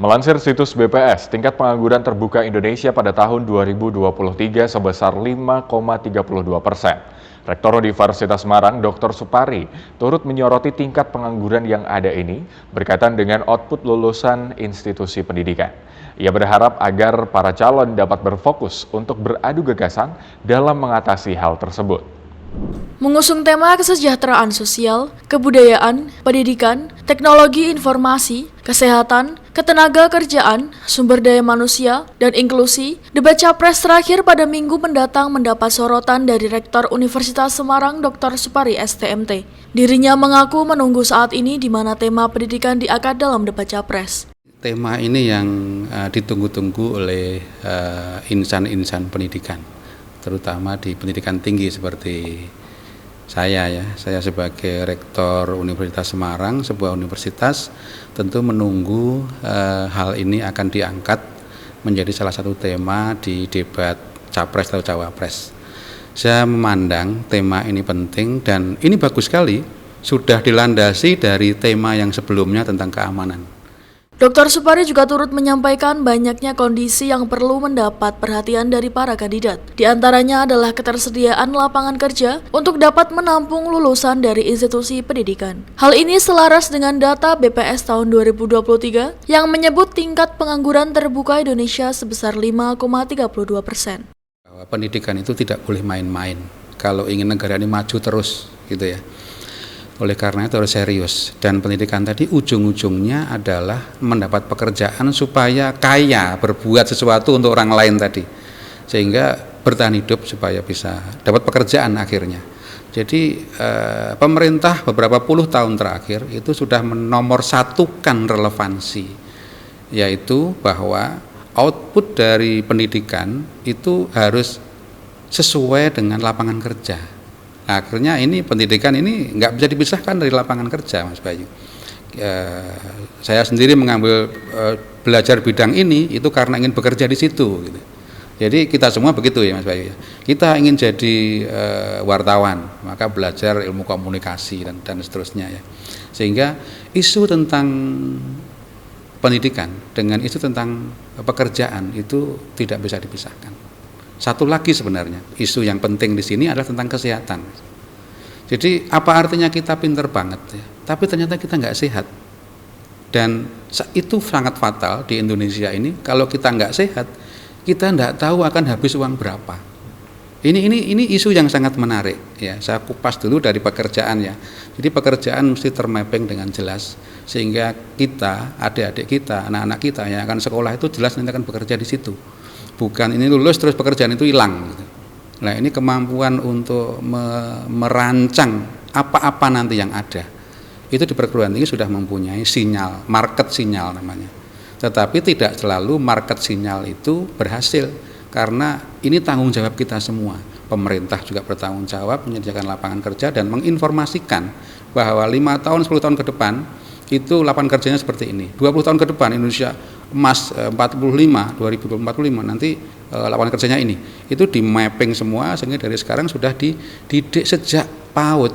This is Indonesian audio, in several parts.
Melansir situs BPS, tingkat pengangguran terbuka Indonesia pada tahun 2023 sebesar 5,32%. Rektor Universitas Semarang, Dr. Supari, turut menyoroti tingkat pengangguran yang ada ini berkaitan dengan output lulusan institusi pendidikan. Ia berharap agar para calon dapat berfokus untuk beradu gagasan dalam mengatasi hal tersebut. Mengusung tema kesejahteraan sosial, kebudayaan, pendidikan, teknologi informasi, kesehatan, ketenaga kerjaan, sumber daya manusia, dan inklusi, debat Capres terakhir pada Minggu mendatang mendapat sorotan dari Rektor Universitas Semarang Dr. Supari STMT. Dirinya mengaku menunggu saat ini di mana tema pendidikan diangkat dalam debat Capres. Tema ini yang ditunggu-tunggu oleh insan-insan pendidikan, terutama di pendidikan tinggi seperti saya sebagai Rektor Universitas Semarang, sebuah universitas, tentu menunggu hal ini akan diangkat menjadi salah satu tema di debat Capres atau Cawapres. Saya memandang tema ini penting dan ini bagus sekali, sudah dilandasi dari tema yang sebelumnya tentang keamanan. Dr. Supari juga turut menyampaikan banyaknya kondisi yang perlu mendapat perhatian dari para kandidat. Di antaranya adalah ketersediaan lapangan kerja untuk dapat menampung lulusan dari institusi pendidikan. Hal ini selaras dengan data BPS tahun 2023 yang menyebut tingkat pengangguran terbuka Indonesia sebesar 5,32%. Pendidikan itu tidak boleh main-main kalau ingin negara ini maju terus gitu ya. Oleh karena itu harus serius, dan pendidikan tadi ujung-ujungnya adalah mendapat pekerjaan supaya kaya, berbuat sesuatu untuk orang lain tadi, sehingga bertahan hidup supaya bisa dapat pekerjaan akhirnya. Jadi pemerintah beberapa puluh tahun terakhir itu sudah menomorsatukan relevansi, yaitu bahwa output dari pendidikan itu harus sesuai dengan lapangan kerja. Akhirnya ini pendidikan ini nggak bisa dipisahkan dari lapangan kerja, Mas Bayu. Saya sendiri mengambil belajar bidang ini itu karena ingin bekerja di situ. Gitu. Jadi kita semua begitu ya, Mas Bayu. Kita ingin jadi wartawan, maka belajar ilmu komunikasi dan seterusnya ya. Sehingga isu tentang pendidikan dengan isu tentang pekerjaan itu tidak bisa dipisahkan. Satu lagi sebenarnya, isu yang penting di sini adalah tentang kesehatan. Jadi apa artinya kita pinter banget ya, tapi ternyata kita nggak sehat. Dan itu sangat fatal di Indonesia ini, kalau kita nggak sehat, kita nggak tahu akan habis uang berapa. Ini isu yang sangat menarik ya. Saya kupas dulu dari pekerjaan ya. Jadi pekerjaan mesti termapping dengan jelas, sehingga kita, adik-adik kita, anak-anak kita yang akan sekolah itu jelas nanti akan bekerja di situ. Bukan ini lulus terus pekerjaan itu hilang. Nah ini kemampuan untuk merancang apa-apa nanti yang ada. Itu di perguruan tinggi sudah mempunyai sinyal, market sinyal namanya. Tetapi tidak selalu market sinyal itu berhasil. Karena ini tanggung jawab kita semua. Pemerintah juga bertanggung jawab menyediakan lapangan kerja dan menginformasikan bahwa 5 tahun, 10 tahun ke depan itu lapangan kerjanya seperti ini. 20 tahun ke depan Indonesia emas 2045 nanti lapangan kerjanya ini. Itu di mapping semua sehingga dari sekarang sudah dididik sejak PAUD.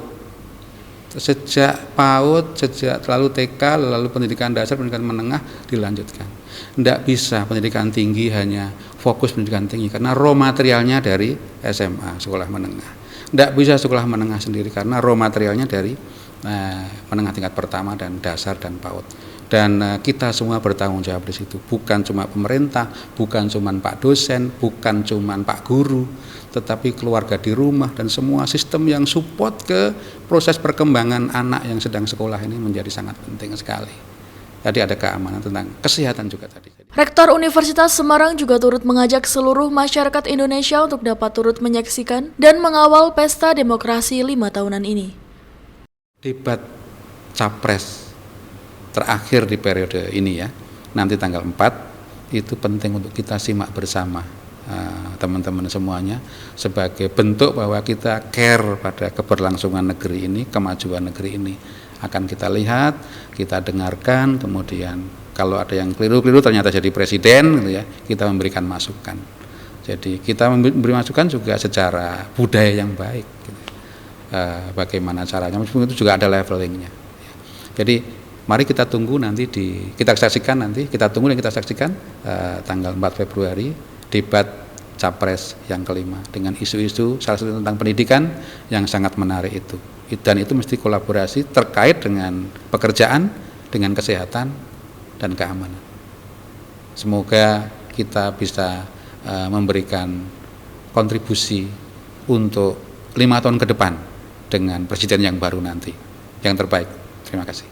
Sejak lalu TK, lalu pendidikan dasar, pendidikan menengah dilanjutkan. Tidak bisa pendidikan tinggi hanya fokus pendidikan tinggi karena raw materialnya dari SMA, sekolah menengah. Tidak bisa sekolah menengah sendiri karena raw materialnya dari menengah tingkat pertama dan dasar dan PAUD. Dan kita semua bertanggung jawab di situ. Bukan cuma pemerintah, bukan cuma Pak dosen, bukan cuma Pak guru, tetapi keluarga di rumah dan semua sistem yang support ke proses perkembangan anak yang sedang sekolah ini menjadi sangat penting sekali. Tadi ada keamanan tentang kesehatan juga tadi. Rektor Universitas Semarang juga turut mengajak seluruh masyarakat Indonesia untuk dapat turut menyaksikan dan mengawal pesta demokrasi 5 tahunan ini. Debat Capres terakhir di periode ini ya, nanti tanggal 4, itu penting untuk kita simak bersama teman-teman semuanya sebagai bentuk bahwa kita care pada keberlangsungan negeri ini, kemajuan negeri ini. Akan kita lihat, kita dengarkan, kemudian kalau ada yang keliru-keliru ternyata jadi presiden gitu ya, kita memberikan masukan. Jadi kita memberi masukan juga secara budaya yang baik gitu. Bagaimana caranya, meskipun itu juga ada levelingnya. Jadi Mari kita tunggu nanti kita saksikan tanggal 4 Februari debat Capres yang kelima dengan isu-isu salah satu tentang pendidikan yang sangat menarik itu. Dan itu mesti kolaborasi terkait dengan pekerjaan, dengan kesehatan dan keamanan. Semoga kita bisa memberikan kontribusi untuk 5 tahun ke depan dengan presiden yang baru nanti. Yang terbaik. Terima kasih.